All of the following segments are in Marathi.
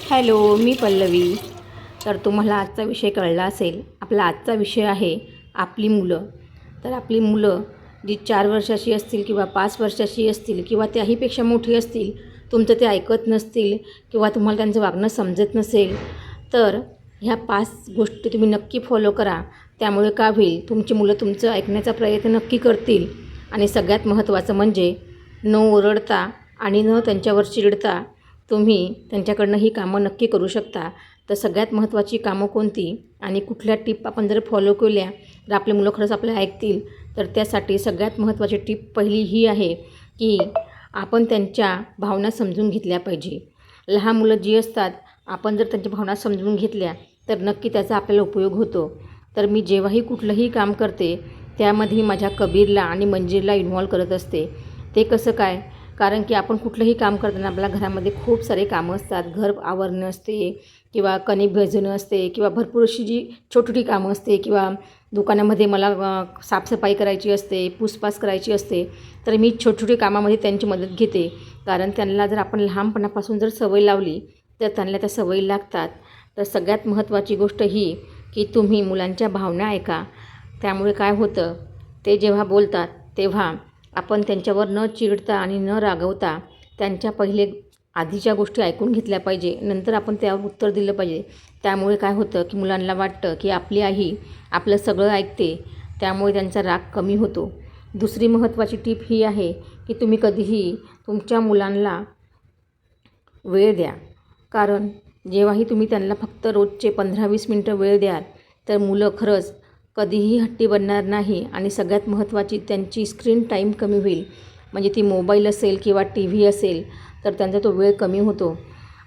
हॅलो, मी पल्लवी. तर तुम्हाला आजचा विषय कळला असेल. आपला आजचा विषय आहे आपली मुलं. तर आपली मुलं जी 4 वर्षाची असतील किंवा 5 वर्षाची असतील किंवा त्याहीपेक्षा मोठी असतील, तुमचं ते ऐकत नसतील किंवा तुम्हाला त्यांचं वागणं समजत नसेल, तर ह्या 5 गोष्टी तुम्ही नक्की फॉलो करा. त्यामुळे काय होईल, तुमची मुलं तुमचं ऐकण्याचा प्रयत्न नक्की करतील. आणि सगळ्यात महत्त्वाचं म्हणजे न ओरडता आणि न त्यांच्यावर चिडता तुम्ही त्यांच्याकडनं ही कामं नक्की करू शकता. तर सगळ्यात महत्त्वाची कामं कोणती आणि कुठल्या टिप आपण जर फॉलो केल्या तर आपले मुलं खरंच आपल्याला ऐकतील. तर त्यासाठी सगळ्यात महत्त्वाची टिप पहिली ही आहे की आपण त्यांच्या भावना समजून घेतल्या पाहिजे. लहान मुलं जी असतात, आपण जर त्यांच्या भावना समजून घेतल्या तर नक्की त्याचा आपल्याला उपयोग होतो. तर मी जेव्हाही कुठलंही काम करते त्यामध्ये मी माझ्या कबीरला आणि मंजिरला इन्व्हॉल्व करत असते. ते कसं काय, कारण की आपण कुठलंही काम करताना आपल्या घरामध्ये खूप सारे कामं असतात. घर आवरणं असते किंवा कणिक भिजवणं असते किंवा भरपूर अशी जी छोटी कामं असते किंवा दुकानामध्ये मला साफसफाई करायची असते, पुसपास करायची असते. तर मी छोटी कामामध्ये त्यांची मदत घेते. कारण त्यांना जर आपण लहानपणापासून जर सवय लावली तर त्यांना त्या सवयी लागतात. तर सगळ्यात महत्त्वाची गोष्ट ही की तुम्ही मुलांच्या भावना ऐका. त्यामुळे काय होतं, ते जेव्हा बोलतात तेव्हा आपण त्यांच्यावर न चिडता आणि न रागवता त्यांच्या पहिले आधीच्या गोष्टी ऐकून घेतल्या पाहिजे. नंतर आपण त्यावर उत्तर दिलं पाहिजे. त्यामुळे काय होतं की मुलांना वाटतं की आपली आई आपलं सगळं ऐकते. त्यामुळे त्यांचा राग कमी होतो. दुसरी महत्त्वाची टीप ही आहे की तुम्ही कधीही तुमच्या मुलांना वेळ द्या. कारण जेव्हाही तुम्ही त्यांना फक्त रोजचे 15-20 मिनटं वेळ द्याल तर मुलं खरंच कधीही हट्टी बनणार नाही. आणि सगळ्यात महत्त्वाची त्यांची स्क्रीन टाईम कमी होईल. म्हणजे ती मोबाईल असेल किंवा टी व्ही असेल तर त्यांचा तो वेळ कमी होतो.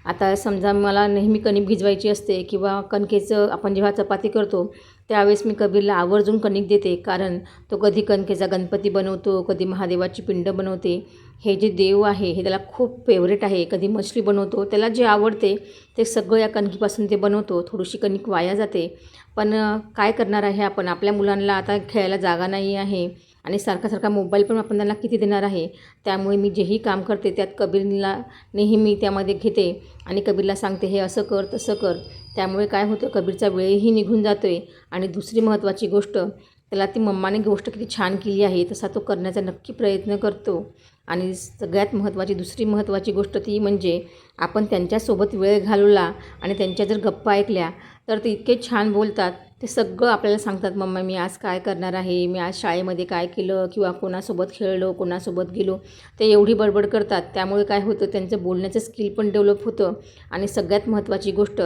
आता समजा मला नेहमी कणिक भिजवायची असते किंवा कणकेचं आपण जेव्हा चपाती करतो त्यावेळेस मी कबीरला आवर्जून कणिक देते. कारण तो कधी कणकेचा गणपती बनवतो, कधी महादेवाची पिंड बनवते. हे जे देव आहे हे त्याला खूप फेवरेट आहे. कधी मछली बनवतो, त्याला जे आवडते ते सगळं या कणकीपासून ते बनवतो. थोडीशी कणिक वाया जाते, पण काय करणार आहे आपण. आपल्या मुलांना आता खेळायला जागा नाही आहे आणि सारखा मोबाईल पण आपण त्यांना किती देणार आहे. त्यामुळे मी जेही काम करते त्यात कबीरला नेहमी त्यामध्ये घेते आणि कबीरला सांगते हे असं कर तसं कर. त्यामुळे काय होतं, कबीरचा वेळही निघून जातो आहे. आणि दुसरी महत्त्वाची गोष्ट, त्याला ती मम्माने गोष्ट किती छान केली आहे तसा तो करण्याचा नक्की प्रयत्न करतो. आणि सगळ्यात दुसरी महत्त्वाची गोष्ट ती म्हणजे आपण त्यांच्यासोबत वेळ घालवला आणि त्यांच्या जर गप्पा ऐकल्या तर ते इतके छान बोलतात. ते सगळं आपल्याला सांगतात, मम्मा मी आज काय करणार आहे, मी आज शाळेमध्ये काय केलं किंवा कोणासोबत खेळलो, कोणासोबत गेलो. ते एवढी बडबड करतात. त्यामुळे काय होतं, त्यांचं बोलण्याचं स्किल पण डेव्हलप होतं. आणि सगळ्यात महत्त्वाची गोष्ट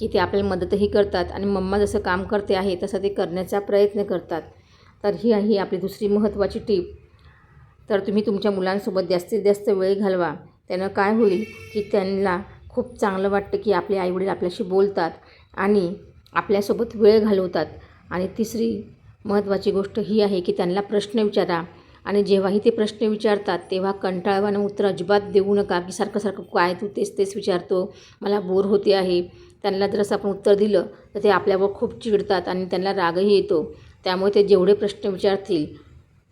की ते आपल्याला मदतही करतात आणि मम्मा जसं काम करते आहे तसं ते करण्याचा प्रयत्न करतात. तर ही आहे आपली दुसरी महत्त्वाची टीप. तर तुम्ही तुमच्या मुलांसोबत जास्तीत जास्त वेळ घालवा. त्यानं काय होईल की त्यांना खूप चांगलं वाटतं की आपले आईवडील आपल्याशी बोलतात आणि आपल्यासोबत वेळ घालवतात. आणि तिसरी महत्त्वाची गोष्ट ही आहे की त्यांना प्रश्न विचारा. आणि जेव्हाही ते प्रश्न विचारतात तेव्हा कंटाळवाणं उत्तर अजिबात देऊ नका की सारखं काय तू तेच विचारतो, मला बोर होते आहे. त्यांना जर असं आपण उत्तर दिलं तर ते आपल्यावर खूप चिडतात आणि त्यांना रागही येतो. त्यामुळे ते जेवढे प्रश्न विचारतील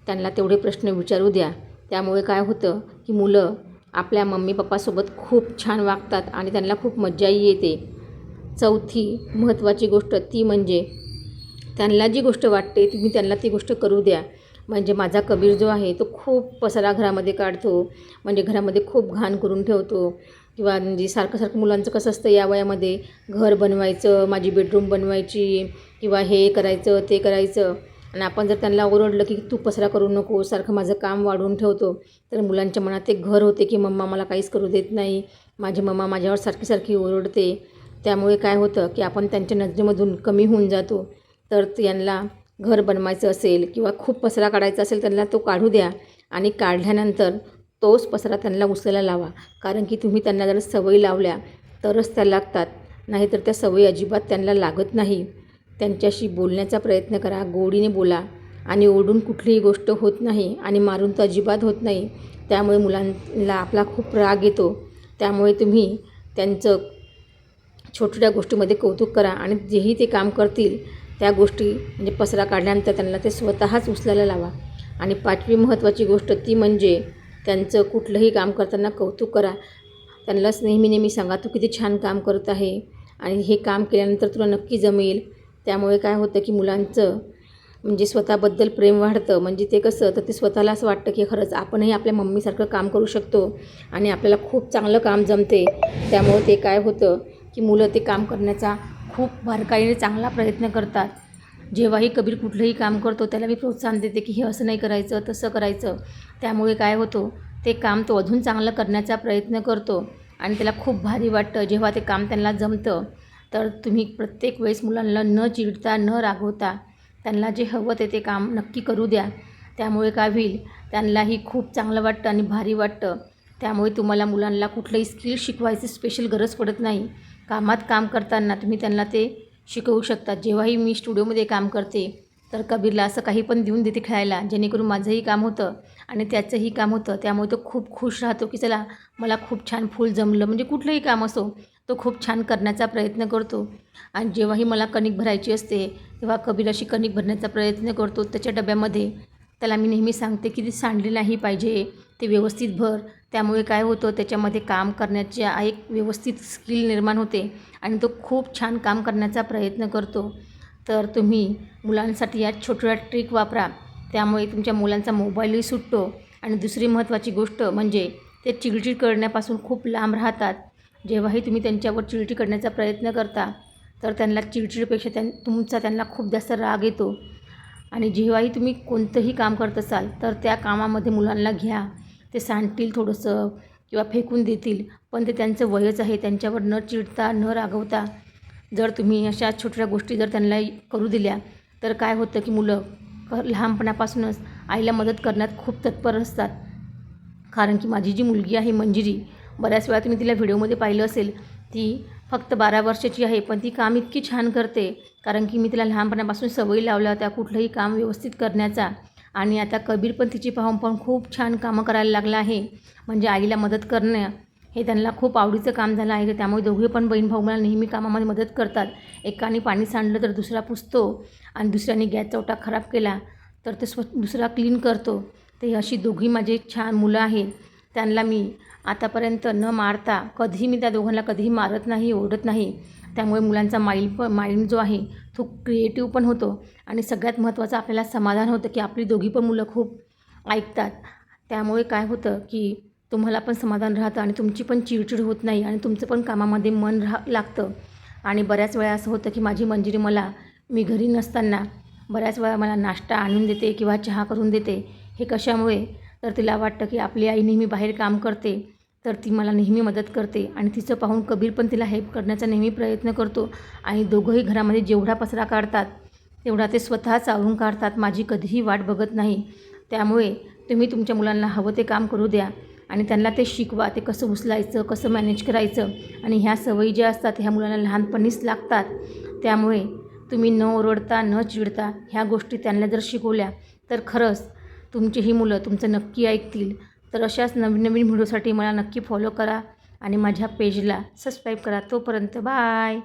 त्यांना तेवढे प्रश्न विचारू द्या. त्यामुळे काय होतं की मुलं आपल्या मम्मी पप्पासोबत खूप छान वागतात आणि त्यांना खूप मज्जाही येते. चौथी महत्त्वाची गोष्ट ती म्हणजे त्यांना जी गोष्ट वाटते तुम्ही त्यांना ती गोष्ट करू द्या. म्हणजे माझा कबीर जो आहे तो खूप पसारा घरामध्ये काढतो. म्हणजे घरामध्ये खूप घाण करून ठेवतो किंवा म्हणजे सारखं मुलांचं कसं असतं, या वयामध्ये घर बनवायचं, माझी बेडरूम बनवायची किंवा हे करायचं ते करायचं. आणि आपण जर त्यांना ओरडलं की तू पसारा करू नको, सारखं माझं काम वाढवून ठेवतो, तर मुलांच्या मनात एक घर होते की मम्मा मला काहीच करू देत नाही, माझी मम्मा माझ्यावर सारखी ओरडते. त्यामुळे काय होतं की आपण त्यांच्या नजरेमधून कमी होऊन जातो. तर यांना घर बनवायचं असेल किंवा खूप पसारा काढायचा असेल त्यांना तो काढू द्या आणि काढल्यानंतर तोच पसारा त्यांना उचलायला लावा. कारण की तुम्ही त्यांना जर सवयी लावल्या तरच त्या लागतात, नाहीतर त्या सवयी अजिबात त्यांना लागत नाही. त्यांच्याशी बोलण्याचा प्रयत्न करा, गोडीने बोला. आणि ओरडून कुठलीही गोष्ट होत नाही आणि मारून तर अजिबात होत नाही. त्यामुळे मुलांना आपला खूप राग येतो. त्यामुळे तुम्ही त्यांचं छोट्या गोष्टीमध्ये कौतुक करा आणि जेही ते काम करतील त्या गोष्टी म्हणजे पसारा काढल्यानंतर त्यांना ते स्वतःच उचलायला लावा. आणि पाचवी महत्त्वाची गोष्ट ती म्हणजे त्यांचं कुठलंही काम करताना कौतुक करा. त्यांनाच नेहमी सांगा, तू किती छान काम करत आहे आणि हे काम केल्यानंतर तुला नक्की जमेल. त्यामुळे काय होतं की मुलांचं म्हणजे स्वतःबद्दल प्रेम वाढतं. म्हणजे ते कसं, तर ते स्वतःला असं वाटतं की खरंच आपणही आपल्या मम्मीसारखं काम करू शकतो आणि आपल्याला खूप चांगलं काम जमते. त्यामुळे ते काय होतं की मुलं ते काम करण्याचा खूप बारकाईने चांगला प्रयत्न करतात. जेव्हाही कबीर कुठलंही काम करतो त्याला मी प्रोत्साहन देते की हे असं नाही करायचं, तसं करायचं. त्यामुळे काय होतं, ते काम तो अजून चांगलं करण्याचा प्रयत्न करतो आणि त्याला खूप भारी वाटतं जेव्हा ते काम त्यांना जमतं. तर तुम्ही प्रत्येक वेळेस मुलांना न चिडता, न रागवता त्यांना जे हवं ते काम नक्की करू द्या. त्यामुळे काय होईल, त्यांनाही खूप चांगलं वाटतं आणि भारी वाटतं. त्यामुळे तुम्हाला मुलांना कुठलंही स्किल शिकवायची स्पेशल गरज पडत नाही. कामात काम करताना तुम्ही त्यांना ते शिकवू शकता. जेव्हाही मी स्टुडिओमध्ये काम करते तर कबीरला असं काही पण देऊन देते खेळायला, जेणेकरून माझंही काम होतं आणि त्याचंही काम होतं. त्यामुळे तो खूप खुश राहतो की चला मला खूप छान फूल जमलं. म्हणजे कुठलंही काम असो तो खूप छान करण्याचा प्रयत्न करतो. आणि जेव्हाही मला कणिक भरायची असते तेव्हा कबीर अशी कणिक भरण्याचा प्रयत्न करतो. त्याच्या डब्यामध्ये त्याला मी नेहमी सांगते की ती सांडली नाही पाहिजे, ते व्यवस्थित भर. त्यामुळे काय होतं, त्याच्यामध्ये काम करण्याच्या एक व्यवस्थित स्किल निर्माण होते आणि तो खूप छान काम करण्याचा प्रयत्न करतो. तर तुम्ही मुलांसाठी या छोट्या ट्रिक वापरा. त्यामुळे तुमच्या मुलांचा मोबाईलही सुटतो आणि दुसरी महत्त्वाची गोष्ट म्हणजे ते चिडचिड करण्यापासून खूप लांब राहतात. जेव्हाही तुम्ही त्यांच्यावर चिडचिड करण्याचा प्रयत्न करता तर त्यांना चिडचिडपेक्षा तुमचा त्यांना खूप जास्त राग येतो. आणि जेव्हाही तुम्ही कोणतंही काम करत असाल तर त्या कामामध्ये मुलांना घ्या. ते सांडतील थोडंसं किंवा फेकून देतील, पण ते त्यांचं वयच आहे. त्यांच्यावर न चिडता, न रागवता जर तुम्ही अशा छोट्या गोष्टी जर त्यांना करू दिल्या तर काय होतं की मुलं लहानपणापासूनच आईला मदत करण्यात खूप तत्पर असतात. कारण की माझी जी मुलगी आहे मंजिरी, बऱ्याच वेळा तुम्ही तिला व्हिडिओमध्ये पाहिलं असेल, ती फक्त 12 वर्षाची आहे पण ती काम इतकी छान करते. कारण की मी तिला लहानपणापासून सवयी लावल्या होत्या कुठलंही काम व्यवस्थित करण्याचा. आणि आता कबीर पण तिची पाहून खूप छान कामं करायला लागला आहे. म्हणजे आईला मदत करणं हे त्यांना खूप आवडीचं काम झालं आहे. तर त्यामुळे दोघे पण बहीण भाऊ मला नेहमी कामामध्ये मदत करतात. एकाने पाणी सांडलं तर दुसरा पुसतो आणि दुसऱ्याने गॅसचा ओटा खराब केला तर ते दुसरा क्लीन करतो. ते अशी दोघी माझे छान मुलं आहेत. त्यांना मी आतापर्यंत न मारता कधीही मी त्या दोघांना कधीही मारत नाही, ओरडत नाही. त्यामुळे मुलांचा माइंड जो आहे तो क्रिएटिव्ह पण होतो आणि सगळ्यात महत्त्वाचं आपल्याला समाधान होतं की आपली दोघी पण मुलं खूप ऐकतात. त्यामुळे काय होतं की तुम्हाला पण समाधान राहतं आणि तुमची पण चिडचिड होत नाही आणि तुमचं पण कामामध्ये मन लागतं. आणि बऱ्याच वेळा असं होतं की माझी मंजिरी मी घरी नसताना बऱ्याच वेळा मला नाश्ता आणून देते किंवा चहा करून देते. हे कशामुळे, तर तिला वाटतं की आपली आई नेहमी बाहेर काम करते तर ती मला नेहमी मदत करते आणि तिचं पाहून कबीर पण तिला हेल्प करण्याचा नेहमी प्रयत्न करतो. आणि दोघंही घरामध्ये जेवढा पसारा काढतात तेवढा ते स्वतःच आवरून काढतात. माझी कधीही वाट बघत नाही. त्यामुळे तुम्ही तुमच्या मुलांना हवं ते काम करू द्या आणि त्यांना ते शिकवा, ते कसं उचलायचं, कसं मॅनेज करायचं. आणि ह्या सवयी ज्या असतात ह्या मुलांना लहानपणीच लागतात. त्यामुळे तुम्ही न ओरडता, न चिडता ह्या गोष्टी त्यांना जर शिकवल्या तर खरंच तुमची ही मुलं तुमचं नक्की ऐकतील. तर अशाच नवीन व्हिडिओसाठी मला नक्की फॉलो करा आणि माझ्या पेजला सबस्क्राईब करा. तोपर्यंत बाय.